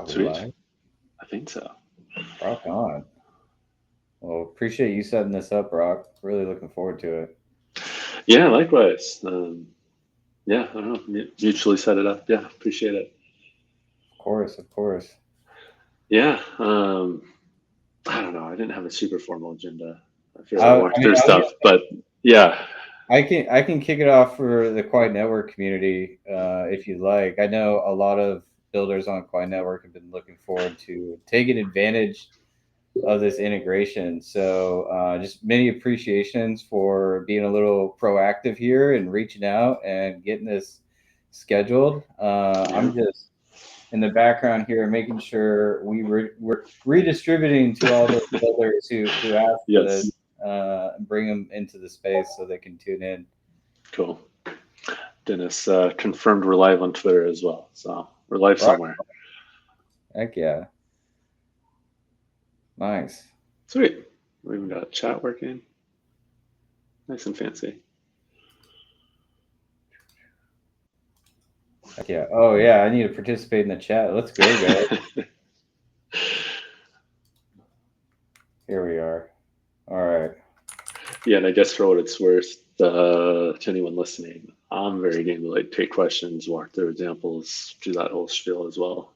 Are we Sweet. live? I think so. Rock on. Well, appreciate you setting this up, Rock. Really looking forward to it. Yeah, likewise. Yeah, I don't know. Mutually set it up. Yeah, appreciate it. Of course, of course. Yeah. I don't know. I didn't have a super formal agenda. I figured I'd I, walk I mean, through I was stuff, but yeah. I can kick it off for the Quai Network community if you'd like. I know a lot of builders on Quai Network have been looking forward to taking advantage of this integration. So just many appreciations for being a little proactive here and reaching out and getting this scheduled. Yeah. I'm just in the background here, making sure we're redistributing to all the builders who asked for this, Yes. and bring them into the space so they can tune in. Cool. Dennis confirmed we're live on Twitter as well. So we're live Right? somewhere. Heck yeah, nice. Sweet. We even got chat working. Nice and fancy. Heck yeah. Oh yeah, I need to participate in the chat. Let's go, guys. Here we are. All right. Yeah, and I guess for what it's worth, to anyone listening, I'm very game to like take questions, walk through examples, do that whole spiel as well.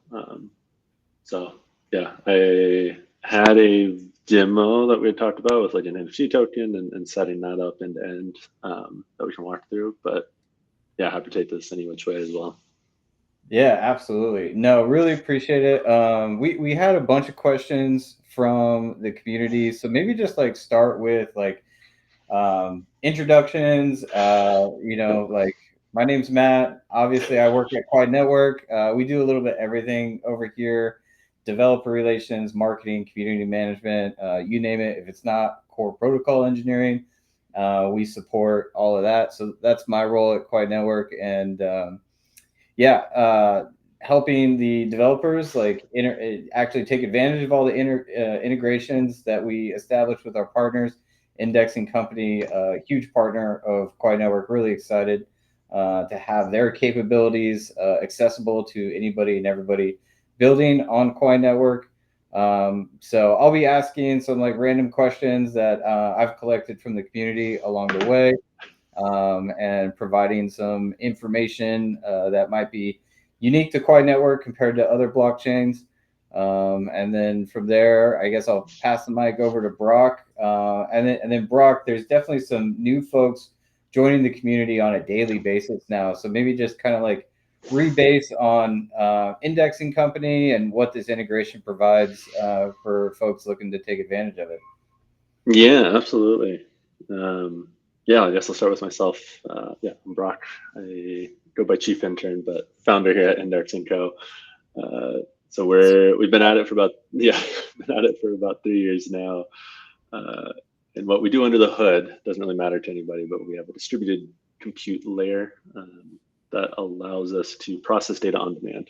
So yeah, I had a demo that we had talked about with like an NFC token and setting that up end to end, that we can walk through. But yeah, happy to take this any which way as well. Yeah, absolutely. No, really appreciate it. We had a bunch of questions from the community, so maybe just like start with like introductions. Yep. Like my name's Matt. Obviously, I work at Quad Network. We do a little bit everything over here: developer relations, marketing, community management. You name it. If it's not core protocol engineering, we support all of that. So that's my role at Quad Network, and yeah, helping the developers actually take advantage of all the integrations that we establish with our partners. Indexing company, a huge partner of Quai Network. Really excited to have their capabilities accessible to anybody and everybody building on Quai Network. So I'll be asking some like random questions that I've collected from the community along the way, and providing some information that might be unique to Quai Network compared to other blockchains. And then from there, I guess I'll pass the mic over to Brock. And then Brock, there's definitely some new folks joining the community on a daily basis now. So maybe just kind of like rebase on indexing company and what this integration provides for folks looking to take advantage of it. Yeah, absolutely. Um, yeah, I guess I'll start with myself. Yeah, I'm Brock. I go by chief intern, but founder here at Index and Co. So we've been at it for about yeah, been at it for about 3 years now. Uh, and what we do under the hood doesn't really matter to anybody, but we have a distributed compute layer, that allows us to process data on demand.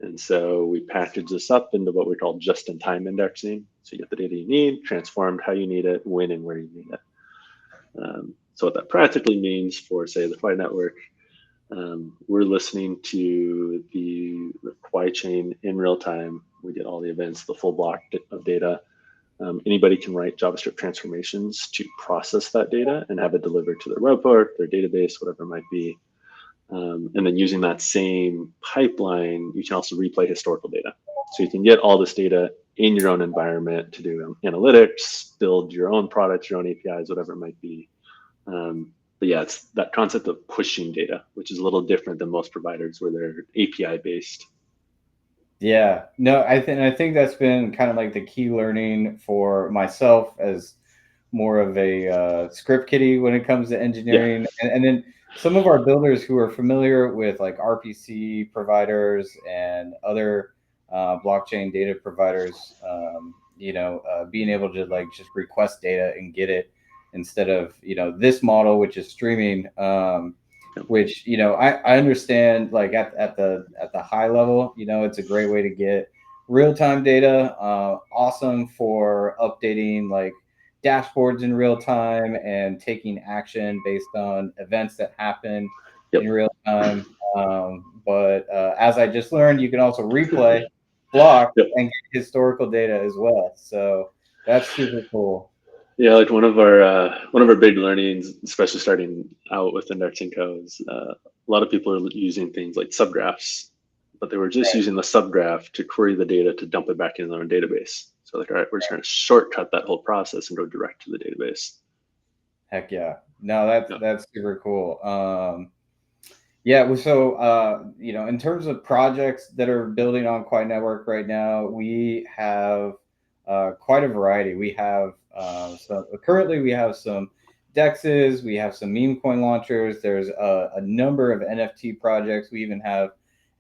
And so we package this up into what we call just-in-time indexing. So you get the data you need, transformed how you need it, when and where you need it. So what that practically means for, say, the Quai network, we're listening to the Quai chain in real time. We get all the events, the full block of data. Anybody can write JavaScript transformations to process that data and have it delivered to their webhook, their database, whatever it might be. And then using that same pipeline, you can also replay historical data. So you can get all this data in your own environment to do analytics, build your own products, your own APIs, whatever it might be. But yeah, it's that concept of pushing data, which is a little different than most providers where they're API based. Yeah, no, I think that's been kind of like the key learning for myself as more of a script kiddie when it comes to Yeah. engineering, and then some of our builders who are familiar with like RPC providers and other blockchain data providers, being able to like just request data and get it instead of this model which is streaming. Which I understand like at the high level, it's a great way to get real time data. Awesome for updating like dashboards in real time and taking action based on events that happen Yep. in real time. But as I just learned, you can also replay. block Yep. and get historical data as well. So that's super cool. Yeah, like one of our big learnings, especially starting out with indexing codes, a lot of people are using things like subgraphs, but they were just Right. using the subgraph to query the data to dump it back in their own database. So like, all right, we're just going to shortcut that whole process and go direct to the database. Heck yeah. No, that's Yeah. that's super cool. Yeah, so in terms of projects that are building on Quai Network right now, we have quite a variety. We have so currently we have some dexes, we have some meme coin launchers. There's a number of NFT projects. We even have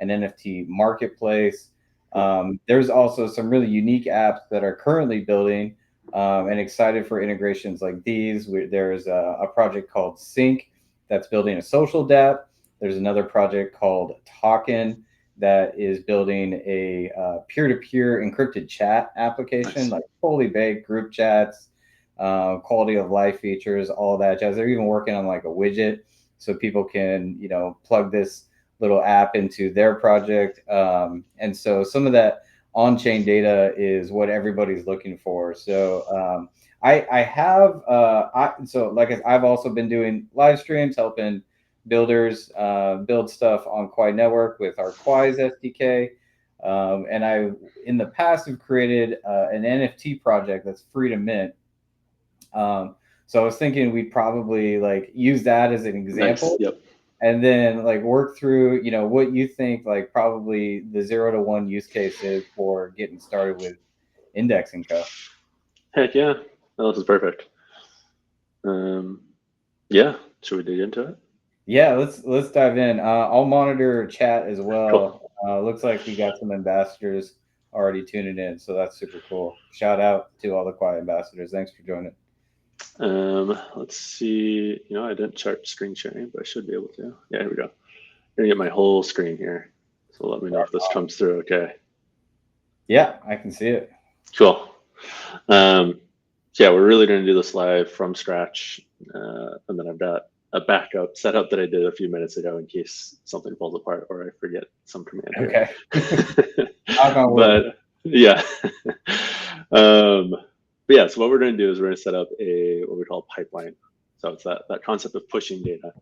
an NFT marketplace. Cool. There's also some really unique apps that are currently building and excited for integrations like these. There's a project called Sync that's building a social dApp. There's another project called Talkin that is building a peer-to-peer encrypted chat application, Nice. like fully baked group chats, quality of life features, all that jazz. They're even working on like a widget so people can, plug this little app into their project. And so some of that on-chain data is what everybody's looking for. So I have I've also been doing live streams helping builders build stuff on Quai Network with our Quai's SDK. And I, in the past, have created an NFT project that's free to mint. So I was thinking we'd probably like use that as an Nice. example, Yep. and then like work through, what you think like probably the 0 to 1 use case is for getting started with indexing co. Heck yeah. No, this is perfect. Um, yeah. Should we dig into it? Yeah, let's dive in. I'll monitor chat as Cool. well. Looks like we got some ambassadors already tuning in, so that's super cool. Shout out to all the quiet ambassadors. Thanks for joining. Let's see. I didn't chart screen sharing, but I should be able to. Yeah, here we go. I'm gonna get my whole screen here. So let me know if this comes through. Okay. Yeah, I can see it. Cool. So yeah, we're really going to do this live from scratch, and then I've got a backup setup that I did a few minutes ago in case something falls apart or I forget some command here. Okay. Knock on wood. But yeah, um, but yeah. So what we're going to do is we're going to set up a what we call a pipeline. So it's that concept of pushing data,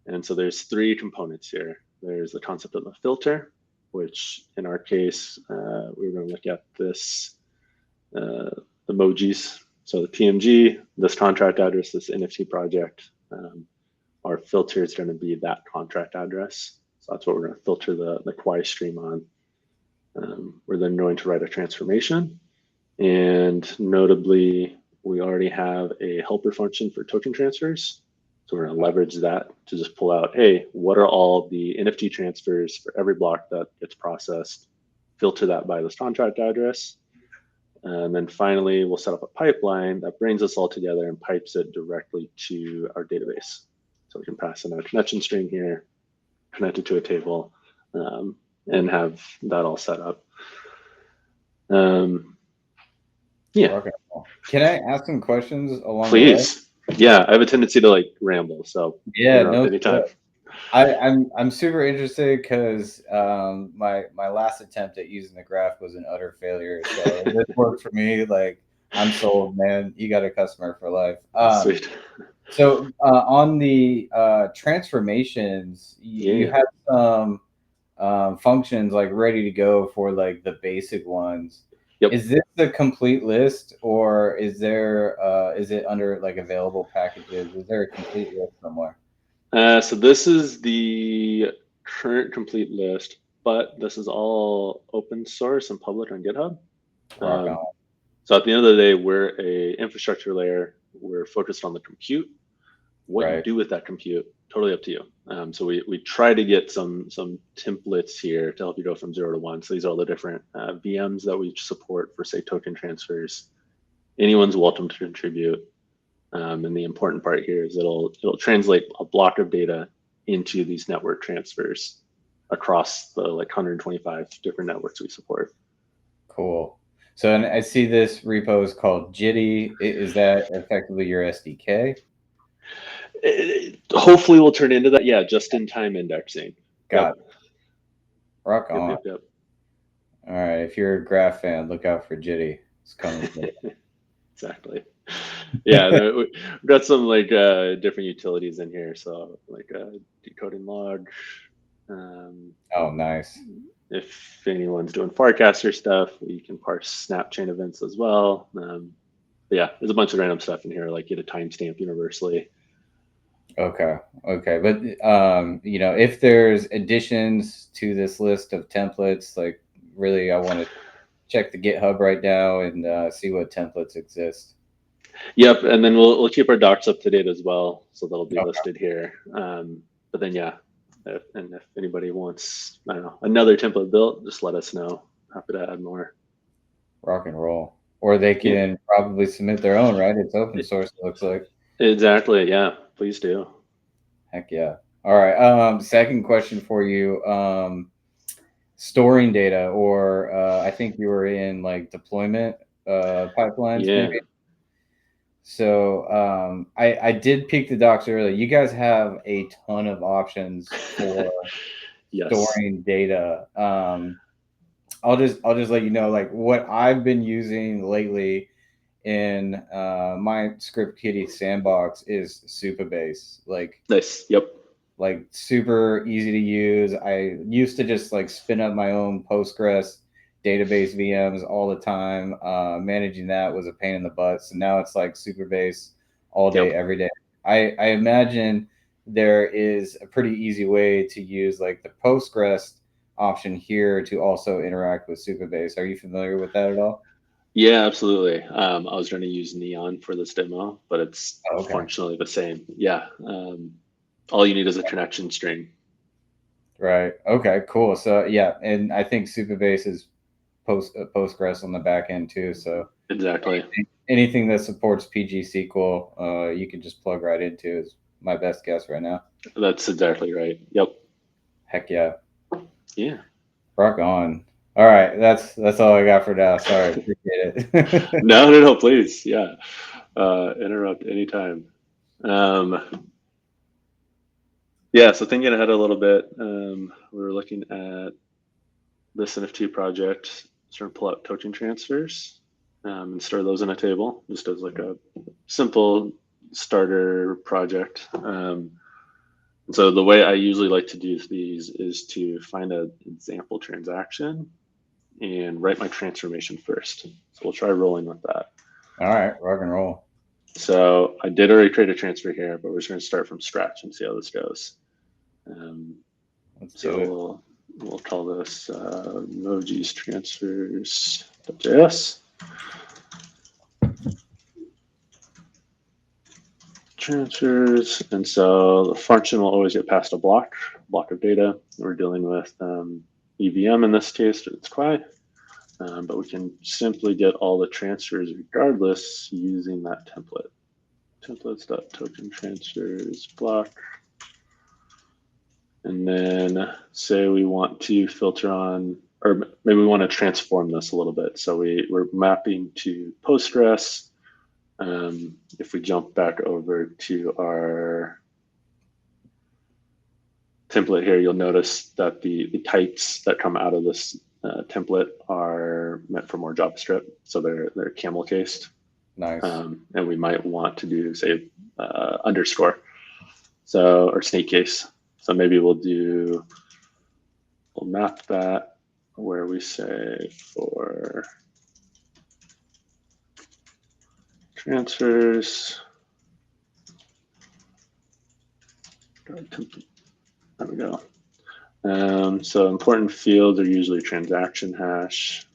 and so there's three components here. There's the concept of the filter, which in our case we're going to look at this emojis. So the PMG, this contract address, this NFT project, our filter is going to be that contract address. So that's what we're going to filter the Quai stream on. We're then going to write a transformation. And notably, we already have a helper function for token transfers. So we're going to leverage that to just pull out, hey, what are all the NFT transfers for every block that gets processed? Filter that by this contract address. And then finally, we'll set up a pipeline that brings us all together and pipes it directly to our database. So we can pass in a connection string here, connect it to a table, and have that all set up. Yeah. Okay. Can I ask some questions along the way? Please. Yeah, I have a tendency to like ramble, so Yeah, interrupt no anytime. sweat. I'm super interested because my last attempt at using the graph was an utter failure. So this worked for me. Like I'm sold, man. You got a customer for life. Sweet. So on the transformations, you Yeah. have some functions like ready to go for like the basic ones. Yep. Is this the complete list, or is it under like available packages? Is there a complete list somewhere? So this is the current complete list, but this is all open source and public on GitHub. Rock on. So at the end of the day, we're a infrastructure layer. We're focused on the compute. What you Right. do with that compute, totally up to you. So we try to get some templates here to help you go from 0 to 1. So these are all the different VMs that we support for, say, token transfers. Anyone's welcome to contribute. And the important part here is it'll translate a block of data into these network transfers across the like 125 different networks we support. Cool. So and I see this repo is called Jitty. Is that effectively your SDK? Hopefully we'll turn into that. Yeah, just in time indexing. Got Yep. it. Rock Yep. on. Yep. Yep. All right. If you're a graph fan, look out for Jitty. It's coming for Exactly. Yeah, we've got some like different utilities in here. So like decoding log. Um, Oh, nice. if anyone's doing forecaster stuff, we can parse snap chain events as well. But yeah, there's a bunch of random stuff in here, like get a timestamp universally. Okay. Okay. But if there's additions to this list of templates, like really I want to check the GitHub right now and see what templates exist. Yep, and then we'll keep our docs up to date as well, so that'll be Okay. listed here. But then yeah, if anybody wants, I don't know, another template built, just let us know. Happy to add more. Rock and roll. Or they Yeah, can probably submit their own, right? It's open source, it looks like. exactly. Yeah, please do. Heck yeah. All right. Second question for you. Storing data, or I think you were in like deployment pipelines, maybe. Yeah. So I did peek the docs earlier. You guys have a ton of options for Yes. storing data. I'll just let you know like what I've been using lately in my script kiddie sandbox is Supabase. Nice. Yep. Like super easy to use. I used to just like spin up my own Postgres database VMs all the time. Managing that was a pain in the butt. So now it's like Supabase all day, Yep. every day. I imagine there is a pretty easy way to use like the Postgres option here to also interact with Supabase. Are you familiar with that at all? Yeah, absolutely. I was trying to use Neon for this demo, but it's Oh, okay. functionally the same. Yeah. All you need is a connection string. Right. Okay. Cool. So yeah, and I think Supabase is Postgres on the back end too. So Exactly. anything that supports PG SQL, you can just plug right into is my best guess right now. That's exactly right. Yep. Heck yeah, Yeah. rock on. All right, that's all I got for now. Sorry, appreciate it. No, no, no, please. Yeah. Interrupt anytime. Um, yeah, so thinking ahead a little bit, we were looking at this NFT project, sort of pull out token transfers and store those in a table just as like a simple starter project. So the way I usually like to do these is to find an example transaction and write my transformation first. So we'll try rolling with that. All right, rock and roll. So I did already create a transfer here, but we're just going to start from scratch and see how this goes. Um, Let's so do it. we'll call this emojis transfers.js. Transfers, and so the function will always get passed a block of data. We're dealing with EVM in this case, it's Quai, but we can simply get all the transfers regardless using that template. Templates.token transfers block. And then say we want to filter on, or maybe we want to transform this a little bit. So we're mapping to Postgres. If we jump back over to our template here, you'll notice that the types that come out of this template are meant for more JavaScript. So they're camel cased. Nice. And we might want to do, say, underscore, so, or snake case. So maybe we'll map that where we say for transfers. There we go. So important fields are usually transaction hash.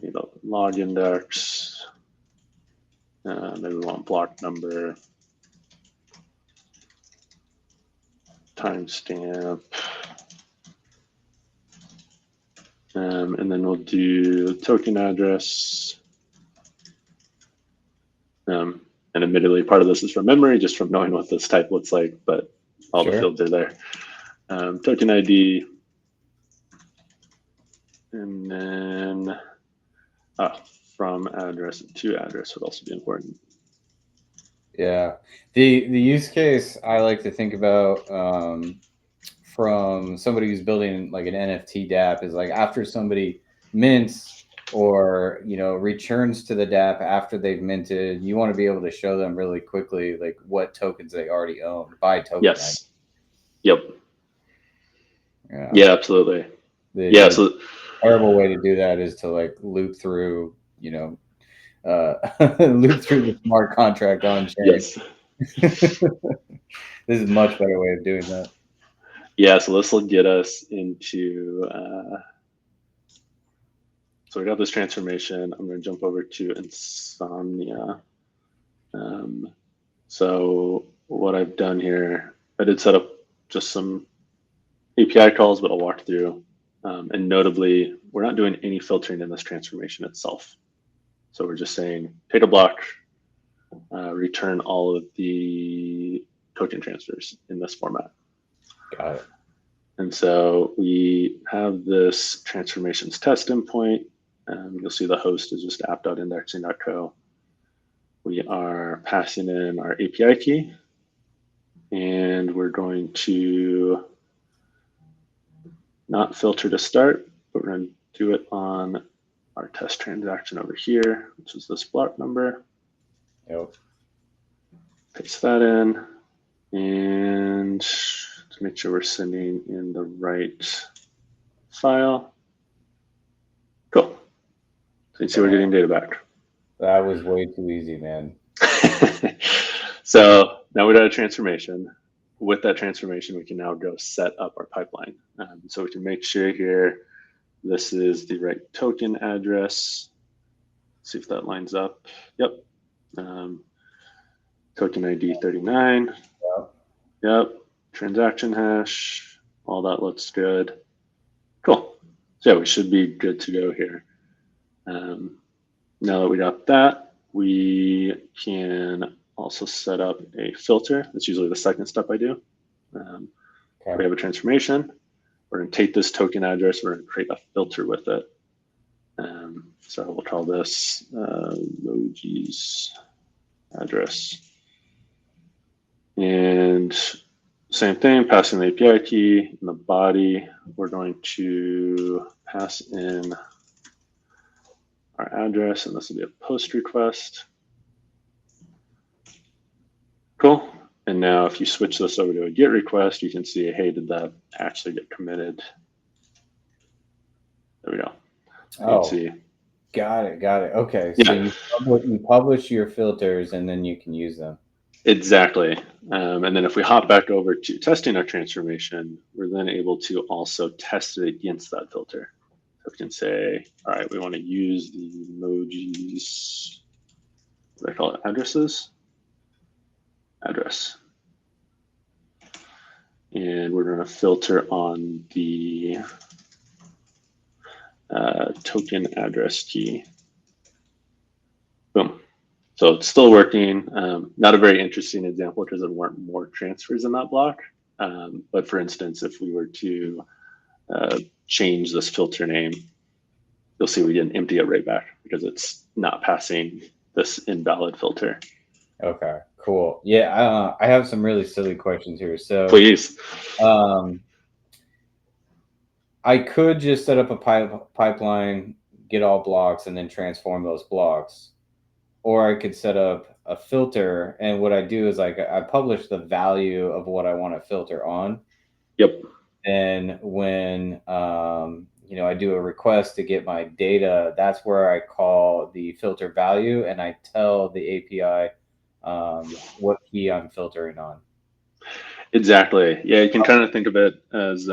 Need a log index. Maybe we want block number, timestamp. And then we'll do token address. And admittedly, part of this is from memory, just from knowing what this type looks like, but all the Sure. fields are there. Token ID, and then from address to address would also be important. Yeah. The use case I like to think about from somebody who's building like an NFT dApp is like after somebody mints or returns to the dApp after they've minted, you want to be able to show them really quickly like what tokens they already own by token. Yes. Yep. Yeah. Yeah, absolutely. The So terrible way to do that is to like loop through, loop through the smart contract on chain. yes. This is a much better way of doing that. Yeah, so this will get us into, so we got this transformation. I'm going to jump over to Insomnia. So what I've done here, I did set up just some API calls, but I'll walk through. And notably, we're not doing any filtering in this transformation itself. So we're just saying, take a block, return all of the token transfers in this format. Got it. And so we have this transformations test endpoint. You'll see the host is just app.indexing.co. We are passing in our API key, and we're going to not filter to start, but we're going to do it on our test transaction over here, which is this block number. Yep. Paste that in, and to make sure we're sending in the right file. Cool. So you see we're getting data back. That was way too easy, man. So now we got a transformation. With that transformation, we can now go set up our pipeline. So we can make sure here, this is the right token address. See if that lines up. Yep. Token ID 39. Yep. Transaction hash. All that looks good. Cool. So yeah, we should be good to go here. Now that we got that, we can also set up a filter. That's usually the second step I do. We have a transformation. We're going to take this token address. We're going to create a filter with it. So we'll call this emojis address. And same thing, passing the API key. In the body, we're going to pass in our address, and this will be a post request. Cool. And now if you switch this over to a GET request, you can see, hey, did that actually get committed? There we go. You can see. Got it. Okay, Yeah. so you publish your filters and then you can use them. Exactly. And then if we hop back over to testing our transformation, we're then able to also test it against that filter. So we can say, all right, we want to use the emojis, what do I call it, addresses? Address. And we're going to filter on the token address key. Boom. So it's still working. Not a very interesting example because there weren't more transfers in that block. But for instance, if we were to change this filter name, you'll see we didn't empty it right back because it's not passing this invalid filter. Okay, cool. Yeah, I have some really silly questions here. So please. I could just set up a pipeline, get all blocks, and then transform those blocks. Or I could set up a filter, and what I do is like I publish the value of what I want to filter on. Yep. And when I do a request to get my data, that's where I call the filter value, and I tell the API what key I'm filtering on. Exactly. Yeah, you can kind of think of it as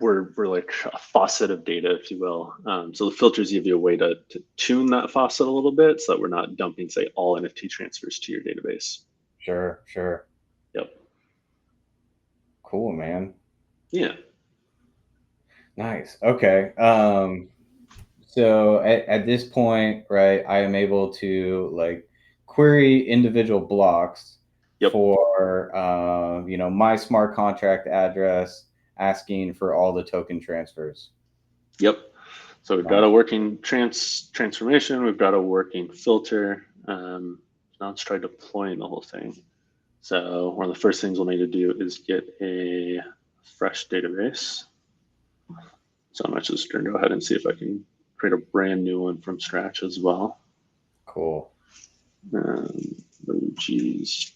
we're like a faucet of data, if you will. So the filters give you a way to tune that faucet a little bit so that we're not dumping, say, all NFT transfers to your database. Sure. Yep. Cool, man. Yeah. Nice. Okay. So at this point, right, I am able to like query individual blocks for my smart contract address, asking for all the token transfers. Yep. So we've got a working transformation. We've got a working filter. Now let's try deploying the whole thing. So one of the first things we'll need to do is get a fresh database. So I'm actually just going to go ahead and see if I can create a brand new one from scratch as well. Cool. Emojis.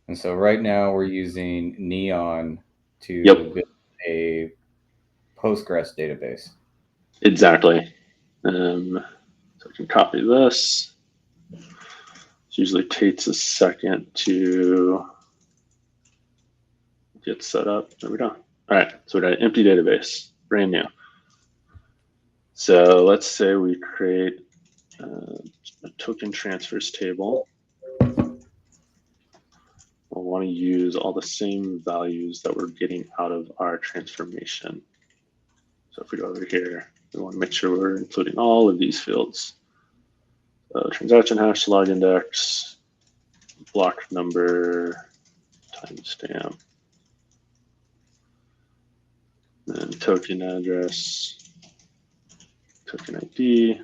And so right now we're using Neon to Yep. build a Postgres database. Exactly. So I can copy this. It usually takes a second to get set up. There we go. All right, so we got an empty database, brand new. So let's say we create a token transfers table. We'll want to use all the same values that we're getting out of our transformation. So if we go over here, we want to make sure we're including all of these fields. Transaction hash, log index, block number, timestamp, then token address, token ID.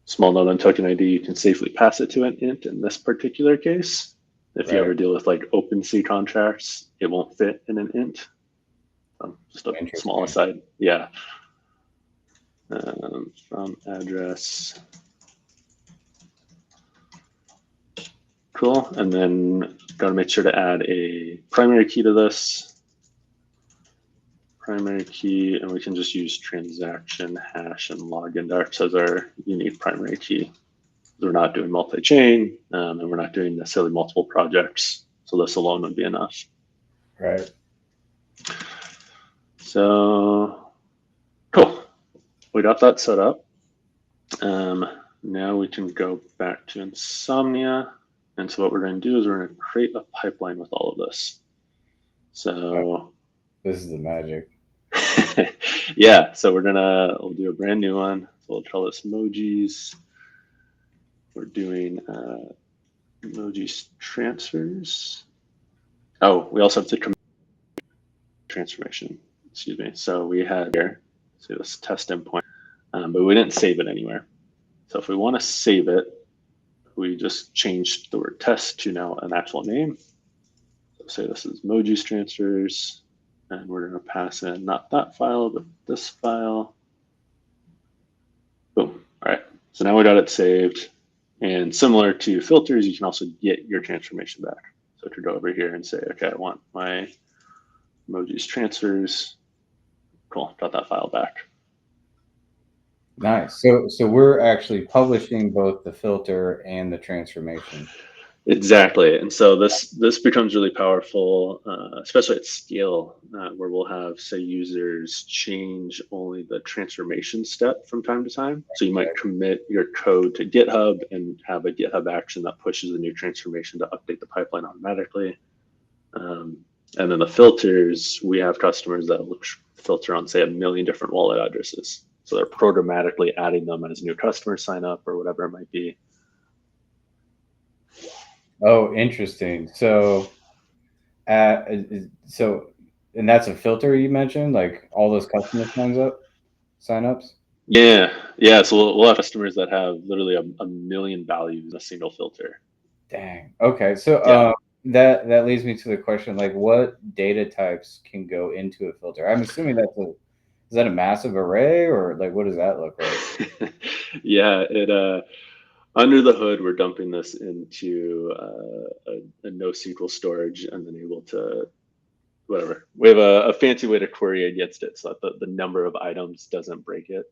Small note on token ID, you can safely pass it to an int in this particular case. If you ever deal with like OpenSea contracts, it won't fit in an int. Just a small aside. Yeah. From address. Cool. And then got to make sure to add a primary key to this. Primary key, and we can just use transaction hash and log index as our unique primary key. We're not doing multi-chain, and we're not doing necessarily multiple projects. So this alone would be enough. Right. So cool. We got that set up. Now we can go back to Insomnia. And so what we're going to do is we're going to create a pipeline with all of this. So this is the magic. Yeah, so we'll do a brand new one. So we'll call this emojis. We're doing emojis transfers. Oh, we also have to commit transformation. Excuse me. So we had here, so this test endpoint, but we didn't save it anywhere. So if we want to save it, we just changed the word test to now an actual name. So say this is emojis transfers, and we're going to pass in not that file, but this file. Boom. All right. So now we got it saved. And similar to filters, you can also get your transformation back. So to go over here and say, okay, I want my emojis transfers. Cool. Got that file back. Nice. So we're actually publishing both the filter and the transformation. Exactly. And so this becomes really powerful, especially at scale, where we'll have, say, users change only the transformation step from time to time. So you might commit your code to GitHub and have a GitHub action that pushes the new transformation to update the pipeline automatically. And then the filters, we have customers that will filter on, say, 1 million different wallet addresses. So they're programmatically adding them as new customers sign up or whatever it might be. Oh, interesting. So, and that's a filter you mentioned, like all those customer signups. Yeah. So we'll have customers that have literally a million values in a single filter. Dang. Okay. So that leads me to the question, like, what data types can go into a filter? I'm assuming is that a massive array, or like what does that look like? Yeah, under the hood, we're dumping this into a NoSQL storage and then able to, whatever. We have a fancy way to query against it so that the number of items doesn't break it.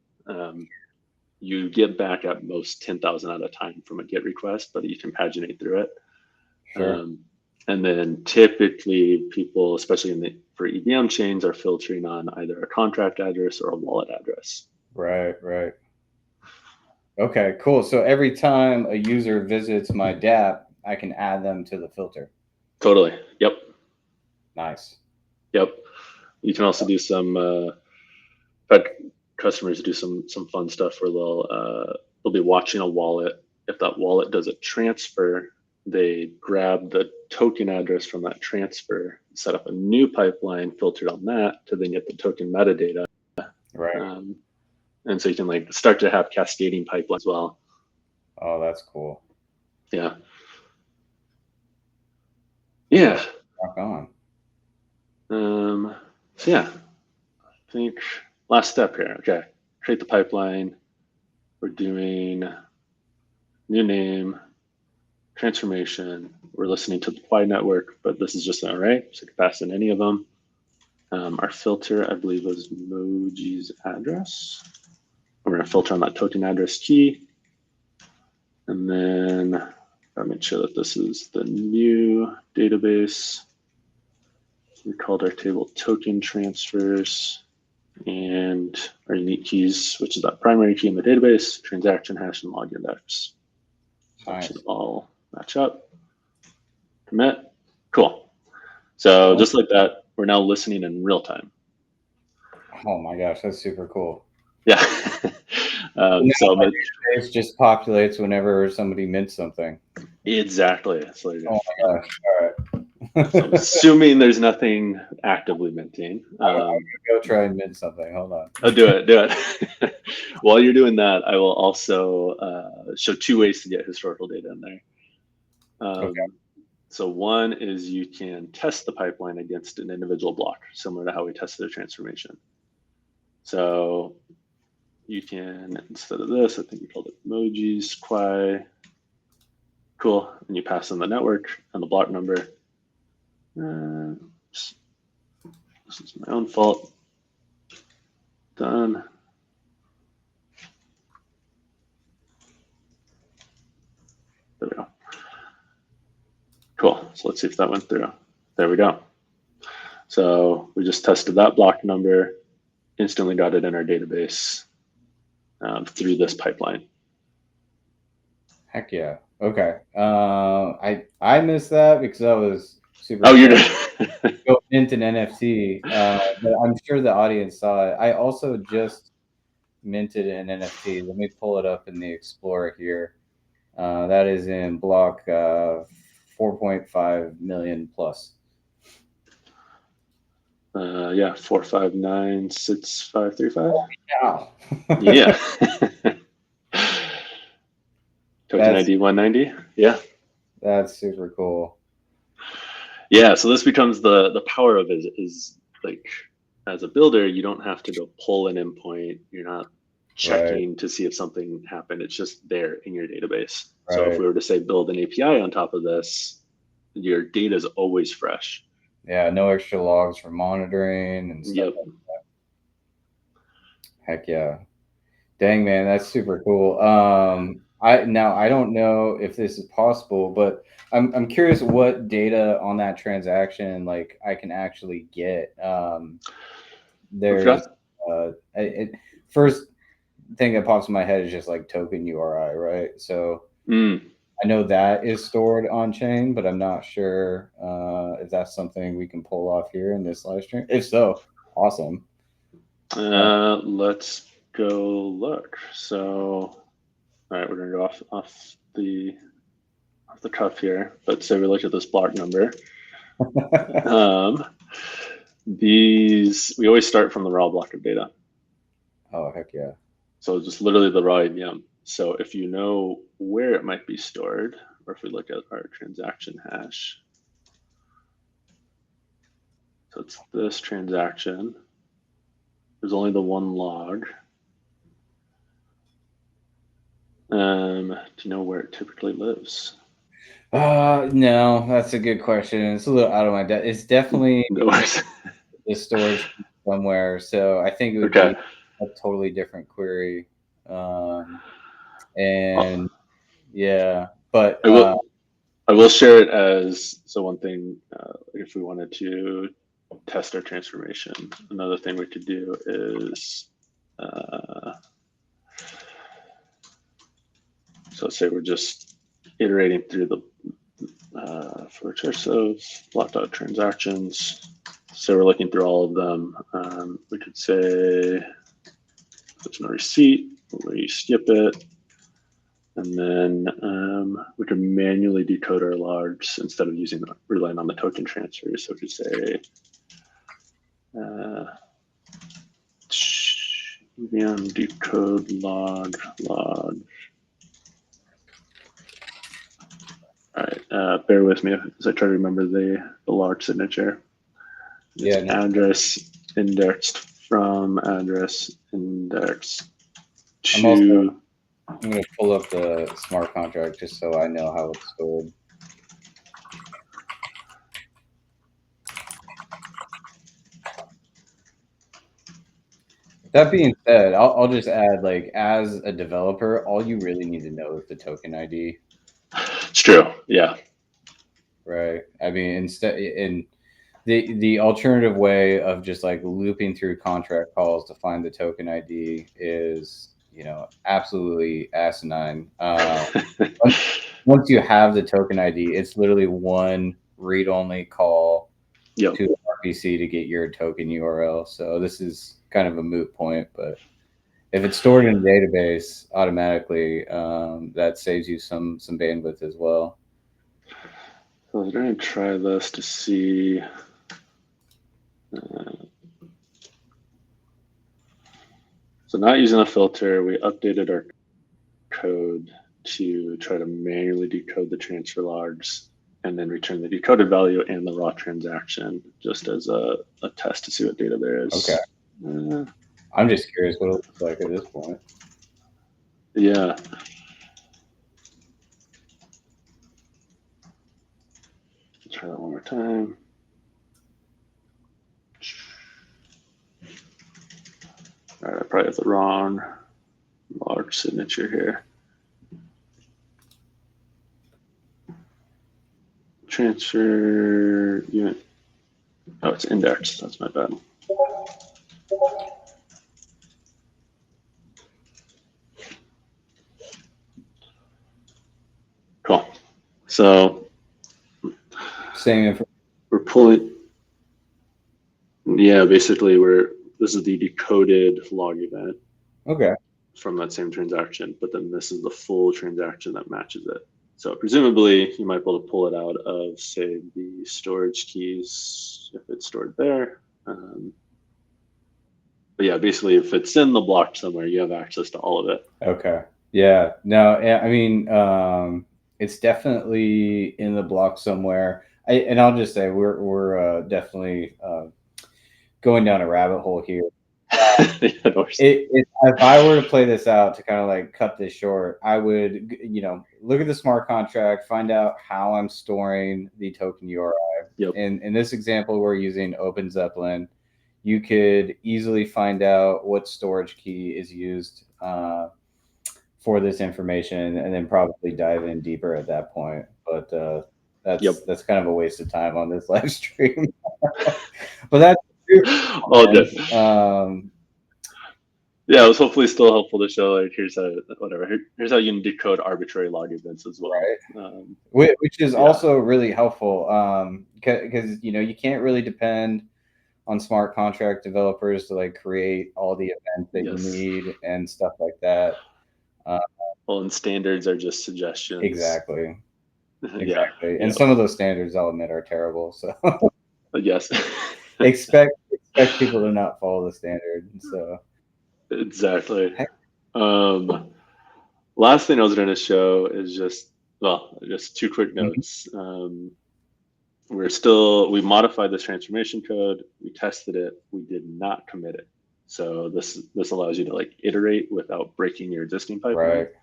You get back at most 10,000 at a time from a GET request, but you can paginate through it. Sure. And then typically people, especially for EVM chains, are filtering on either a contract address or a wallet address. Right. Okay, cool. So every time a user visits my dApp, I can add them to the filter. Totally. Yep. Nice. Yep. You can also do some, customers do some fun stuff where they'll be watching a wallet. If that wallet does a transfer, they grab the token address from that transfer, set up a new pipeline filtered on that to then get the token metadata. Right. And so you can like start to have cascading pipelines as well. Oh, that's cool. Yeah. Yeah. Rock on. So yeah, I think last step here. Okay, create the pipeline. We're doing new name, transformation. We're listening to the Quai Network, but this is just an array, so you can pass in any of them. Our filter, I believe, was Moji's address. We're going to filter on that token address key. And then I'll make sure that this is the new database. We called our table token transfers, and our unique keys, which is that primary key in the database, transaction hash, and log index. So that should all match up. Commit. Cool. So just like that, we're now listening in real time. Oh my gosh, that's super cool. Yeah. So my database just populates whenever somebody mints something. Exactly. So oh my gosh. All right. So I'm assuming there's nothing actively minting. I'm gonna go try and mint something. Hold on. Oh, do it. While you're doing that, I will also show 2 ways to get historical data in there. Okay. So one is you can test the pipeline against an individual block, similar to how we tested a transformation. So you can, instead of this, I think we called it Moji's Quai. Cool. And you pass in the network and the block number. This is my own fault. Done. There we go. Cool. So let's see if that went through. There we go. So we just tested that block number, instantly got it in our database through this pipeline. Heck yeah. Okay. I missed that because I was super. Oh, you're go mint an NFT, but I'm sure the audience saw it. I also just minted an NFT. Let me pull it up in the Explorer here. That is in block 4.5 million plus. Yeah, 4596535. Wow. Yeah. Token ID 190. Yeah. That's super cool. Yeah. So this becomes the power of it is like, as a builder, you don't have to go pull an endpoint. You're not checking to see if something happened. It's just there in your database. Right. So if we were to say build an API on top of this, your data is always fresh. Yeah, no extra logs for monitoring and stuff like that. Heck yeah. Dang, man, that's super cool. I don't know if this is possible, but I'm curious what data on that transaction like I can actually get. There's first thing that pops in my head is just like token URI, right? So I know that is stored on chain, but I'm not sure if that's something we can pull off here in this live stream. If so, awesome. Let's go look. So, all right, we're gonna go off the cuff here. Let's say we look at this block number. We always start from the raw block of data. Oh, heck yeah. So just literally the raw EVM. So if you know where it might be stored, or if we look at our transaction hash, so it's this transaction. There's only the one log. Do you know where it typically lives? No, that's a good question. It's a little out of my depth. It's definitely the storage somewhere. So I think it would be a totally different query. And yeah, but I will share it as, so one thing, if we wanted to test our transformation, another thing we could do is, so say we're just iterating through the for recursive block.transactions. So we're looking through all of them. We could say there's no receipt, we skip it, and then we can manually decode our logs instead of relying on the token transfer. So we could say EVM decode log. All right, bear with me as I try to remember the large signature. It's address indexed from address index to. I'm going to pull up the smart contract just so I know how it's stored. That being said, I'll just add, like, as a developer, all you really need to know is the token ID. It's true. Yeah. Right. I mean, the alternative way of just like looping through contract calls to find the token ID is, absolutely asinine. Once you have the token ID, it's literally one read-only call to the RPC to get your token URL. So this is kind of a moot point, but if it's stored in a database automatically, that saves you some bandwidth as well. So I'm going to try this to see. So not using a filter, we updated our code to try to manually decode the transfer logs and then return the decoded value and the raw transaction just as a test to see what data there is. Okay. I'm just curious what it looks like at this point. Yeah. Let's try that one more time. All right, I probably have the wrong large signature here. Transfer unit. Oh, it's indexed. That's my bad. Cool. So same information. We're pulling. Yeah, basically, this is the decoded log event. Okay. From that same transaction, but then this is the full transaction that matches it. So presumably you might be able to pull it out of, say, the storage keys if it's stored there. But yeah, basically if it's in the block somewhere, you have access to all of it. Okay. Yeah. No, I mean, it's definitely in the block somewhere. And I'll just say we're definitely going down a rabbit hole here. If I were to play this out to kind of like cut this short, I would, look at the smart contract, find out how I'm storing the token URI. Yep. In this example, we're using Open Zeppelin. You could easily find out what storage key is used for this information, and then probably dive in deeper at that point. But that's kind of a waste of time on this live stream. But that's yeah, it was hopefully still helpful to show, like, here's how you can decode arbitrary log events as well. Right. Which is also really helpful because you can't really depend on smart contract developers to like create all the events that you need and stuff like that. Well, and standards are just suggestions. Exactly. Yeah. And some of those standards, I'll admit, are terrible. So yes. expect people to not follow the standard. So exactly. Last thing I was going to show is just two quick notes. We modified this transformation code. We tested it. We did not commit it. So this allows you to like iterate without breaking your existing pipeline. Right.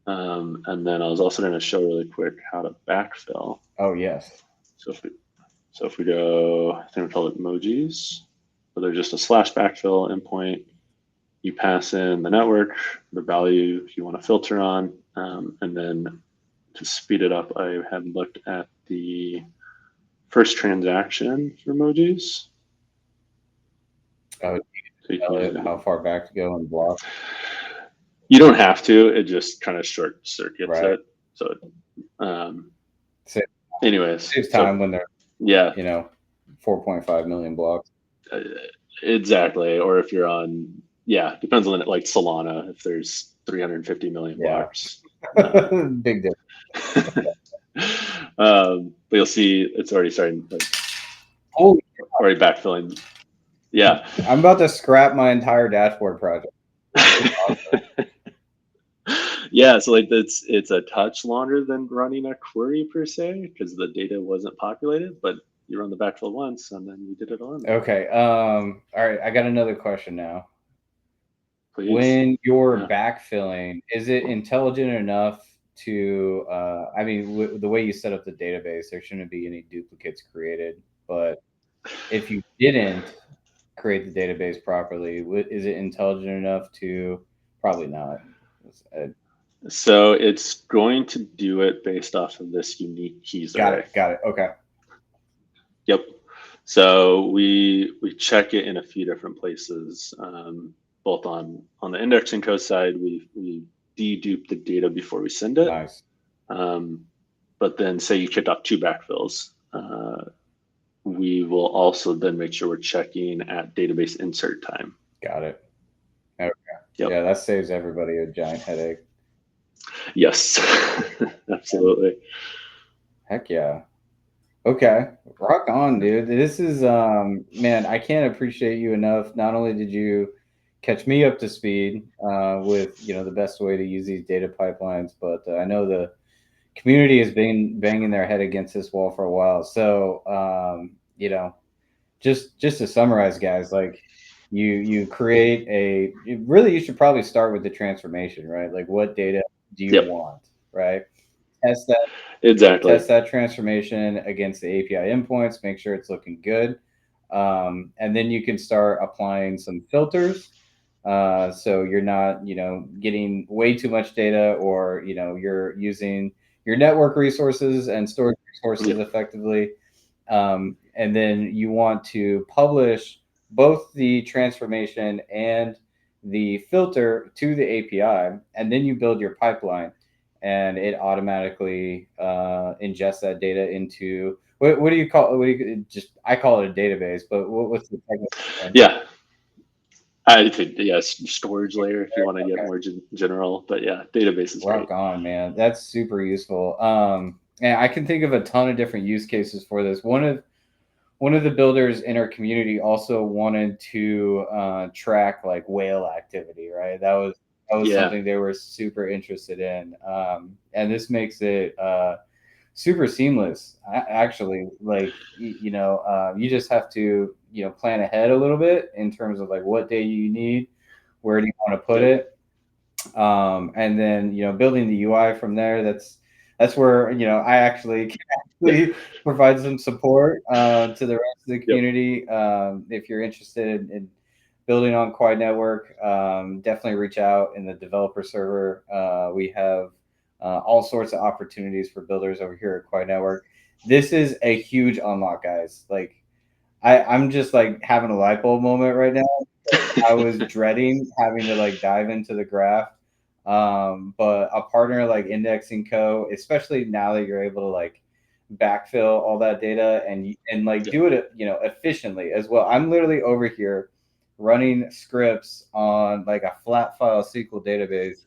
And then I was also going to show really quick how to backfill. Oh yes. So if we go, I think we call it emojis. So they're just a /backfill endpoint. You pass in the network, the value you want to filter on, and then to speed it up, I had looked at the first transaction for emojis. So how far back to go and block? You don't have to. It just kind of short circuits it. So, anyways, saves time when they're 4.5 million blocks. Exactly. Or if you're on, depends on it, like Solana. If there's 350 million blocks, big difference. But you'll see it's already starting. Already backfilling. Yeah. I'm about to scrap my entire dashboard project. Yeah, so like it's a touch longer than running a query per se because the data wasn't populated, but you run the backfill once and then you did it on. Okay. All right. I got another question now. Please. When you're Yeah. backfilling, is it intelligent enough to, I mean, the way you set up the database, there shouldn't be any duplicates created. But if you didn't create the database properly, is it intelligent enough to? Probably not. Uh, So it's going to do it based off of this unique keys got array. it. Got it. Okay. Yep. So we check it in a few different places, both on the indexing code side. We dedupe the data before we send it. Nice. Um, but then say you kicked off two backfills, we will also then make sure we're checking at database insert time. Got it. Okay. Yep. Yeah, that saves everybody a giant headache. Yes. Absolutely. Heck yeah. Okay. Rock on, dude. This is man, I can't appreciate you enough. Not only did you catch me up to speed with, the best way to use these data pipelines, but I know the community has been banging their head against this wall for a while. So, just to summarize, guys, like you create you should probably start with the transformation, right? Like what data do you Yep. want, right? Test that Exactly. test that transformation against the API endpoints, make sure it's looking good. And then you can start applying some filters. So you're not, getting way too much data, or, you're using your network resources and storage resources Yep. effectively. And then you want to publish both the transformation and the filter to the API, and then you build your pipeline, and it automatically ingests that data into what do you call what do you just I call it a database, but what's the technical term? Yeah. I think yes, storage layer if you want to get Okay, more general, but yeah, database is rock great. on, man. That's super useful. And I can think of a ton of different use cases for this. One of the builders in our community also wanted to track like whale activity, right? That was Yeah. something they were super interested in, and this makes it super seamless. Actually, like you just have to plan ahead a little bit in terms of like what day you need, where do you want to put Yep. it, and then building the UI from there. That's where I actually can actually provide some support to the rest of the Yep. community. If you're interested in building on Quai Network, definitely reach out in the developer server. We have all sorts of opportunities for builders over here at Quai Network. This is a huge unlock, guys. Like I'm just like having a light bulb moment right now. I was dreading having to like dive into the graph. But a partner like Indexing Co., especially now that you're able to like backfill all that data and like Yep. do it, efficiently as well. I'm literally over here running scripts on like a flat file SQL database,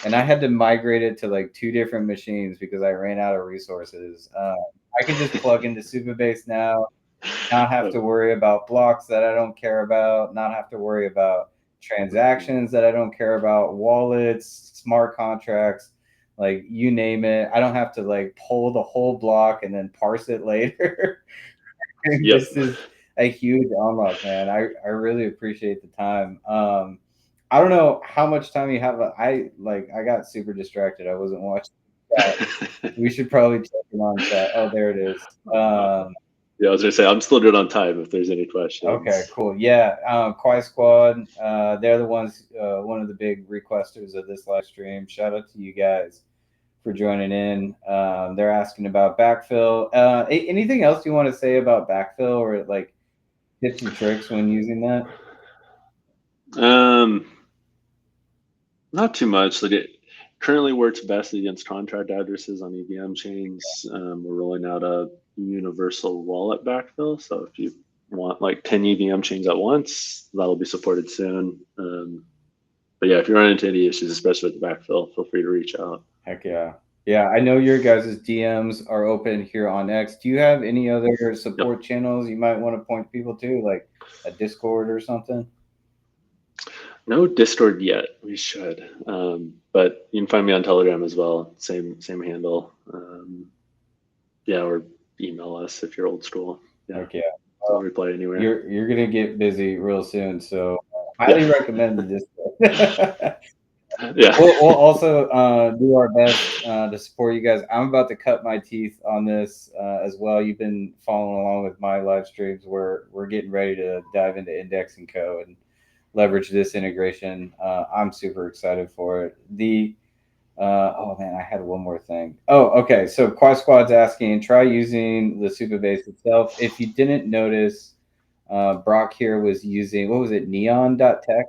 and I had to migrate it to like two different machines because I ran out of resources. I can just plug into Supabase now, not have to worry about blocks that I don't care about, not have to worry about transactions that I don't care about, wallets, smart contracts, like you name it. I don't have to like pull the whole block and then parse it later. Yep. This is a huge unlock, man. I really appreciate the time. I don't know how much time you have. I got super distracted. I wasn't watching chat. We should probably check in on chat. Oh, there it is. Yeah, I was gonna say I'm still good on time if there's any Okay, questions. cool. Yeah, Quai Squad, they're the ones, one of the big requesters of this live stream. Shout out to you guys for joining in. They're asking about backfill. Anything else you want to say about backfill, or like tips and tricks when using that? Um, Not too much. Like it currently works best against contract addresses on EVM chains. We're rolling out a universal wallet backfill. So if you want like 10 EVM chains at once, that'll be supported soon. But yeah, if you run into any issues, especially with the backfill, feel free to reach out. Heck yeah. Yeah, I know your guys' DMs are open here on X. Do you have any other Yep. support channels you might want to point people to, like a Discord or something? No Discord yet. We should, but you can find me on Telegram as well. Same handle. Yeah, or email us if you're old school. Yeah, Okay. so I'll reply anywhere. You're gonna get busy real soon, so highly Yeah, recommend the Discord. yeah, We'll also do our best to support you guys. I'm about to cut my teeth on this as well. You've been following along with my live streams. We're getting ready to dive into Index and Co. and leverage this integration. I'm super excited for it. Oh man, I had one more thing. Oh, okay. So Quad Squad's asking, try using the Supabase itself. If you didn't notice, Brock here was using, what was it, neon.tech?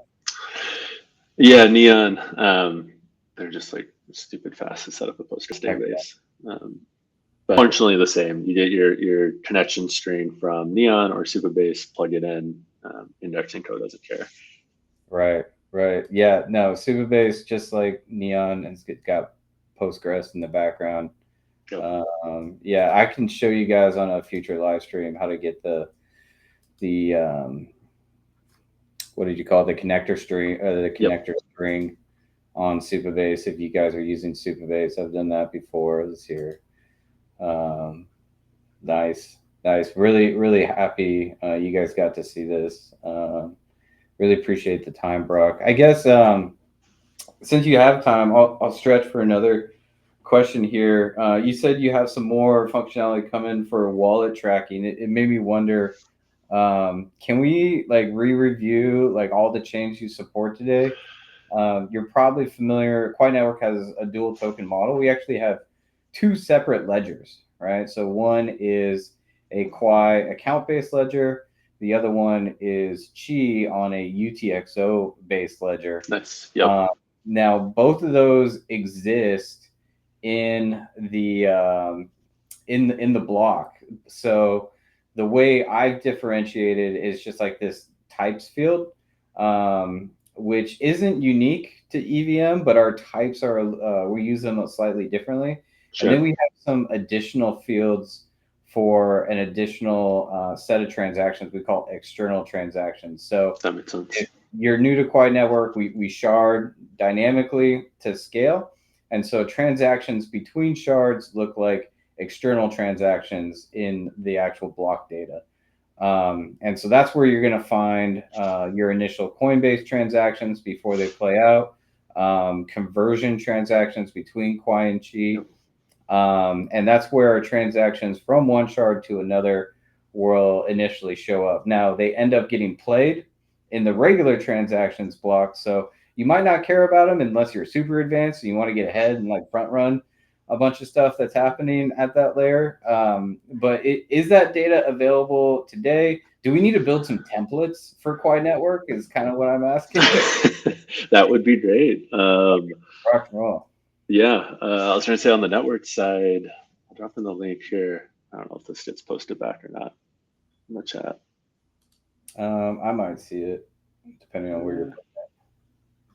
yeah. Neon. They're just like stupid fast to set up a Postgres Heck yeah. database. But functionally the same. You get your connection string from Neon or Supabase, plug it in. Indexing code doesn't care. Right, right. Yeah, no, Supabase, just like Neon, and it's got Postgres in the background. Yep. Yeah, I can show you guys on a future live stream how to get the what did you call it? The connector string, the Yep. connector string on Supabase. If you guys are using Supabase, I've done that before. This here. Um, nice, nice. Really, really happy you guys got to see this. Really appreciate the time, Brock. I guess since you have time, I'll stretch for another question here. You said you have some more functionality coming for wallet tracking. It made me wonder, can we like re-review like all the chains you support today? You're probably familiar. Quai Network has a dual token model. We actually have two separate ledgers, right? So one is a Quai account-based ledger. The other one is Chi on a UTXO-based ledger. Nice. Yep. Now, both of those exist in in the block. So the way I've differentiated is just like this types field, which isn't unique to EVM, but our types are we use them slightly differently. And then Sure. we have some additional fields for an additional set of transactions we call external transactions. So That makes sense. if you're new to Quai Network, we shard dynamically to scale. And so transactions between shards look like external transactions in the actual block data. And so that's where you're going to find your initial Coinbase transactions before they play out, conversion transactions between Quai and Chi. Yep. And that's where transactions from one shard to another will initially show up. Now, they end up getting played in the regular transactions block. So you might not care about them unless you're super advanced and you want to get ahead and like front run a bunch of stuff that's happening at that layer. But is that data available today? Do we need to build some templates for Quai Network? Is kind of what I'm asking. That would be great. Rock and roll. Yeah, I was trying to say on the network side, I'll drop in the link here. I don't know if this gets posted back or not in the chat. I might see it depending on where you're.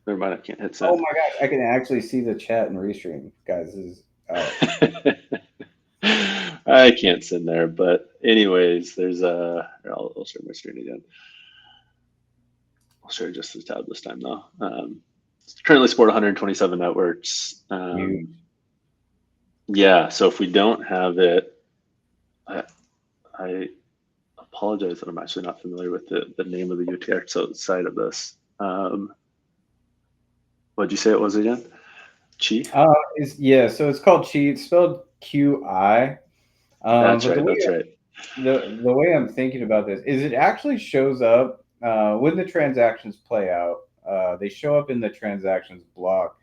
Never mind, I can't hit Oh send. my gosh, I can actually see the chat and restream, guys. This is I can't send there, but anyways, there's I'll share my screen again. I'll share just the tab this time though. Currently support 127 networks. Yeah, so if we don't have it, I apologize that I'm actually not familiar with the name of the UTXO side of this. What'd you say it was again? Chi? Yeah, so it's called Chi. It's spelled QI. That's But right. That's right. the way I'm thinking about this is it actually shows up when the transactions play out. They show up in the transactions block.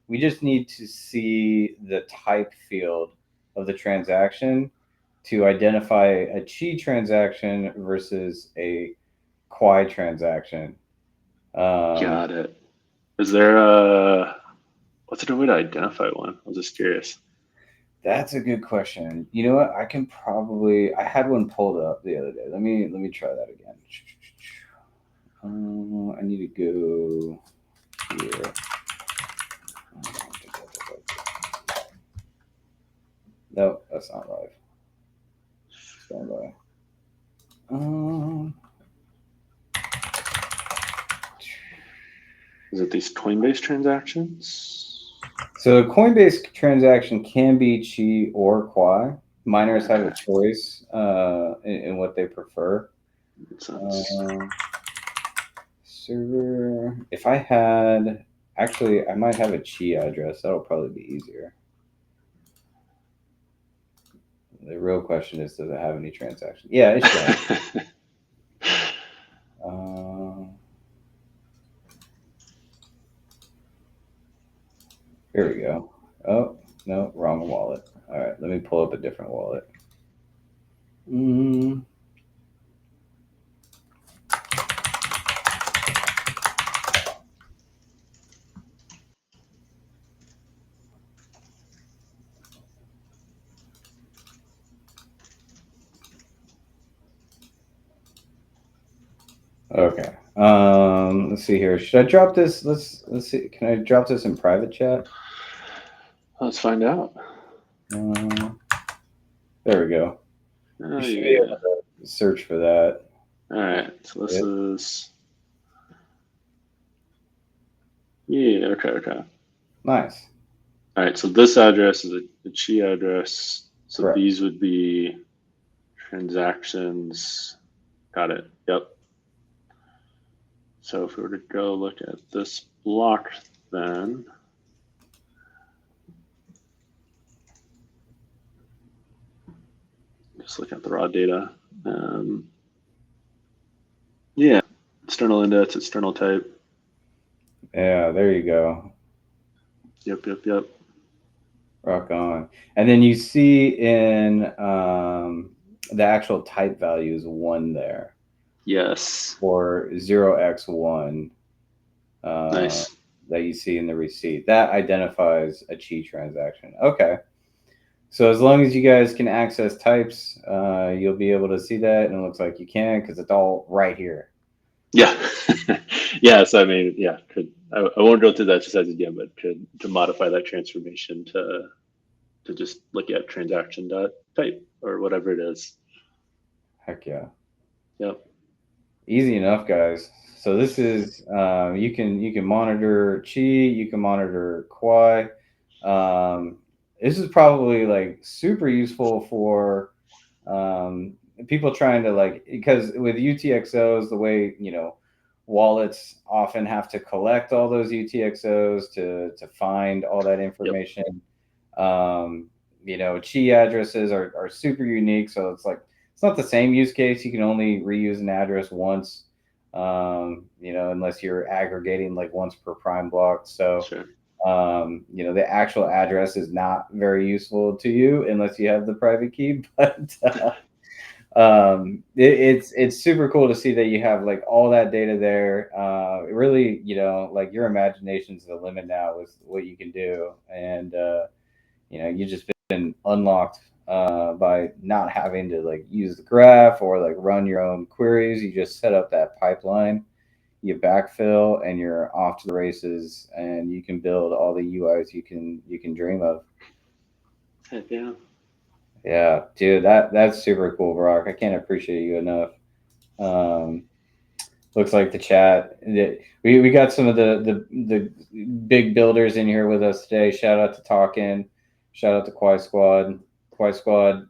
We just need to see the type field of the transaction to identify a Chi transaction versus a Quai transaction. Got it. Is there a what's a good way to identify one? I was just curious. That's a good question. You know what? I had one pulled up the other day. Let me try that again. I need to go here. No, that's not live. Stand by. Is it these Coinbase transactions? So a Coinbase transaction can be Qi or Quai. Miners have a choice in what they prefer. Makes sense. Server. If I had, actually, I might have a Qi address. That'll probably be easier. The real question is, does it have any transactions? Yeah, it should. Here we go. Oh, no, wrong wallet. All right, let me pull up a different wallet. Okay. Let's see here. Should I drop this? Let's see. Can I drop this in private chat? Let's find out. There we go. Oh, You should be able to search for that. All right. So this is. Yeah. Okay. Nice. All right. So this address is a Qi address. So Correct. these would be transactions. Got it. Yep. So if we were to go look at this block, then just look at the raw data. Yeah, external index, external type. Yeah, there you go. Yep. Rock on. And then you see in the actual type value is 1 there. Yes. For 0x1 Nice. that you see in the receipt. That identifies a Qi transaction. Okay. So as long as you guys can access types, you'll be able to see that, and it looks like you can because it's all right here. Yeah. Yeah. So I mean, yeah. I won't go through the exercise again, but to modify that transformation to just look at transaction dot type or whatever it is. Heck yeah. Yep. Easy enough, guys. So this is you can monitor Qi, you can monitor Quai. This is probably like super useful for people trying to like, because with UTXOs, the way wallets often have to collect all those UTXOs to find all that information. Qi addresses are super unique, so it's not the same use case. You can only reuse an address once, unless you're aggregating like once per prime block. So, Sure. the actual address is not very useful to you unless you have the private key. But it's super cool to see that you have like all that data there. Really, like your imagination's the limit now with what you can do, and you just been unlocked by not having to like use the graph or like run your own queries. You just set up that pipeline, you backfill, and you're off to the races, and you can build all the UIs you can dream of. Heck yeah. Yeah, dude, that's super cool, Brock. I can't appreciate you enough. Looks like the chat. We got some of the big builders in here with us today. Shout out to Talkin. Shout out to Quai Squad. Quai Squad.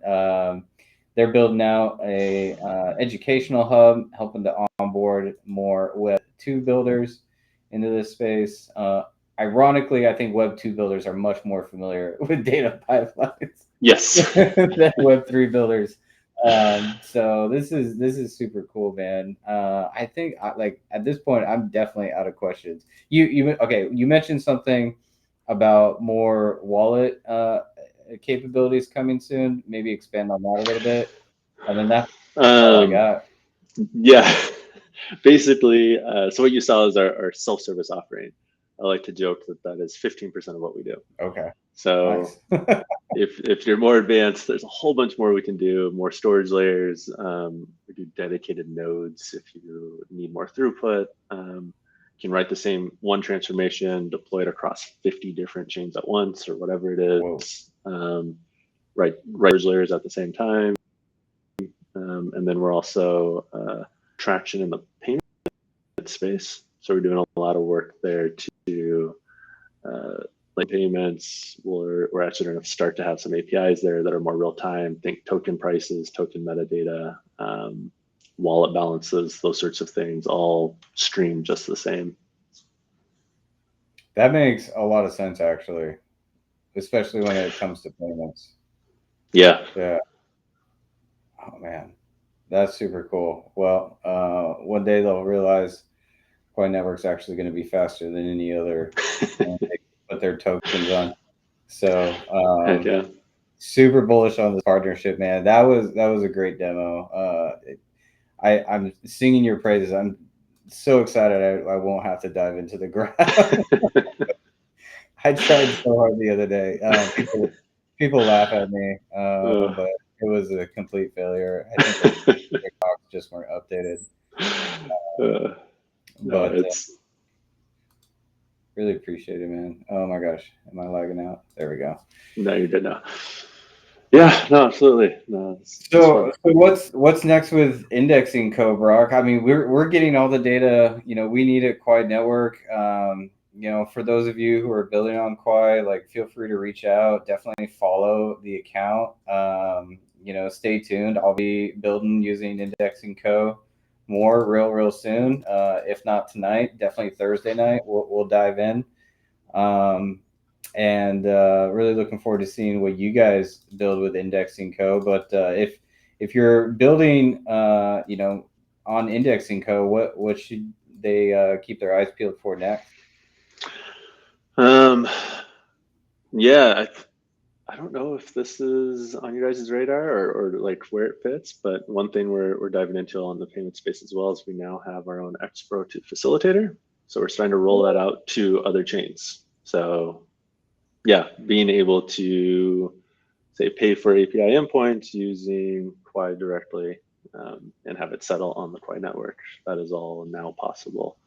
They're building out a educational hub, helping to onboard more Web 2 builders into this space. Ironically, I think Web 2 builders are much more familiar with data pipelines Yes. than Web 3 builders. So this is super cool, man. I think like at this point, I'm definitely out of questions. You mentioned something about more wallet capabilities coming soon. Maybe expand on that a little bit, and then that's all I got. Yeah. Basically, so what you saw is our self-service offering. I like to joke that is 15% of what we do. Okay. So Nice. if you're more advanced, there's a whole bunch more we can do, more storage layers. We do dedicated nodes if you need more throughput. You can write the same one transformation, deploy it across 50 different chains at once or whatever it is. Write storage layers at the same time. And then we're also traction in the payment space. So we're doing a lot of work there to like payments. We're actually going to start to have some APIs there that are more real time. Think token prices, token metadata, wallet balances, those sorts of things, all stream just the same. That makes a lot of sense, actually, especially when it comes to payments. Yeah. Yeah. Oh man, that's super cool. Well, one day they'll realize Quai Network's actually going to be faster than any other they put their tokens on. So Heck yeah. super bullish on this partnership, man. That was a great demo. I'm singing your praises. I'm so excited. I won't have to dive into the ground. I tried so hard the other day. People laugh at me, but it was a complete failure. I think the TikToks just weren't updated. No, But it's really appreciate it, man. Oh my gosh, am I lagging out? There we go. no, you're good now. Yeah, no, absolutely. No, it's So, fun. what's next with indexing code, Brock? I mean, we're getting all the data, we need at Quai Network. For those of you who are building on Quai, like feel free to reach out. Definitely follow the account. Stay tuned. I'll be building using indexing code more real soon. If not tonight, definitely Thursday night. We'll dive in. And really looking forward to seeing what you guys build with indexing code. But if you're building, on indexing code, what should they keep their eyes peeled for next? Um, yeah, I don't know if this is on your guys' radar or like where it fits, but one thing we're diving into on the payment space as well is we now have our own X-Pro to facilitator. So we're starting to roll that out to other chains. So yeah, being able to say pay for API endpoints using Quai directly and have it settle on the Quai network. That is all now possible.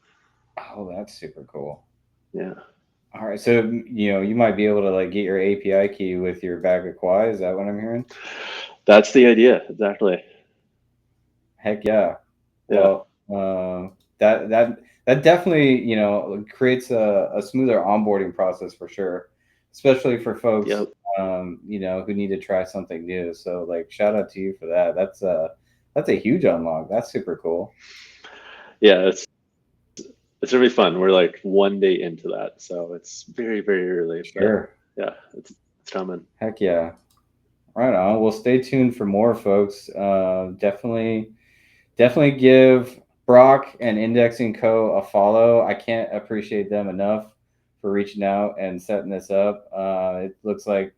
Oh, that's super cool. Yeah, All right, so you might be able to like get your API key with your bag of Quai. Is that what I'm hearing? that's the idea. Exactly. Heck yeah. Yeah. Well, that definitely creates a smoother onboarding process for sure, especially for folks Yep. who need to try something new. So like shout out to you for that. That's a huge unlock. That's super cool. Yeah. It's gonna be fun. We're like one day into that, so it's very early, but Sure. yeah, it's coming. Heck yeah. Right on. Well, stay tuned for more, folks. Definitely give Brock and Indexing Co. a follow. I can't appreciate them enough for reaching out and setting this up. It looks like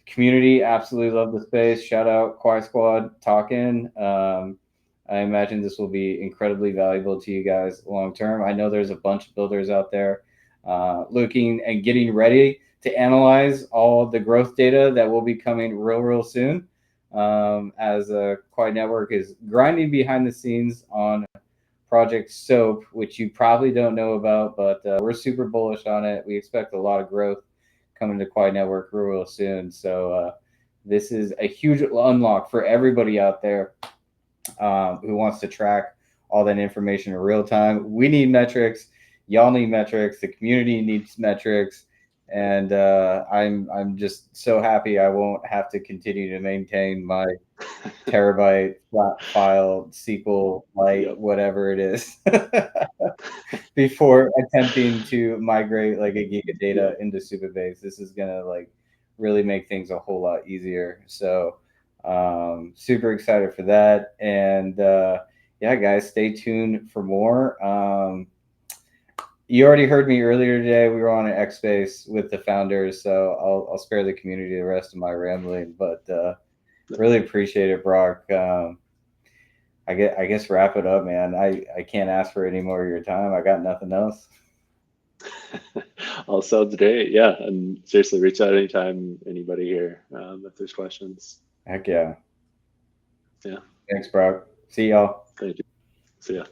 the community absolutely love the space. Shout out Quai Squad talking. I imagine this will be incredibly valuable to you guys long term. I know there's a bunch of builders out there looking and getting ready to analyze all the growth data that will be coming real soon, as Quai Network is grinding behind the scenes on Project Soap, which you probably don't know about, but we're super bullish on it. We expect a lot of growth coming to Quai Network real soon. So this is a huge unlock for everybody out there who wants to track all that information in real time. We need metrics. Y'all need metrics. The community needs metrics. And I'm just so happy I won't have to continue to maintain my terabyte flat file SQL Lite, Yep. whatever it is, before attempting to migrate like a gig of data Yep. into Supabase. This is gonna like really make things a whole lot easier. So super excited for that. And yeah, guys, stay tuned for more. You already heard me earlier today. We were on an X Space with the founders, so I'll spare the community the rest of my rambling. But really appreciate it, Brock. I guess wrap it up, man. I can't ask for any more of your time. I got nothing else. All sounds great. Yeah, and seriously, reach out anytime, anybody here, if there's questions. Heck yeah. Yeah. Thanks, Brock. See y'all. Thank you. See ya.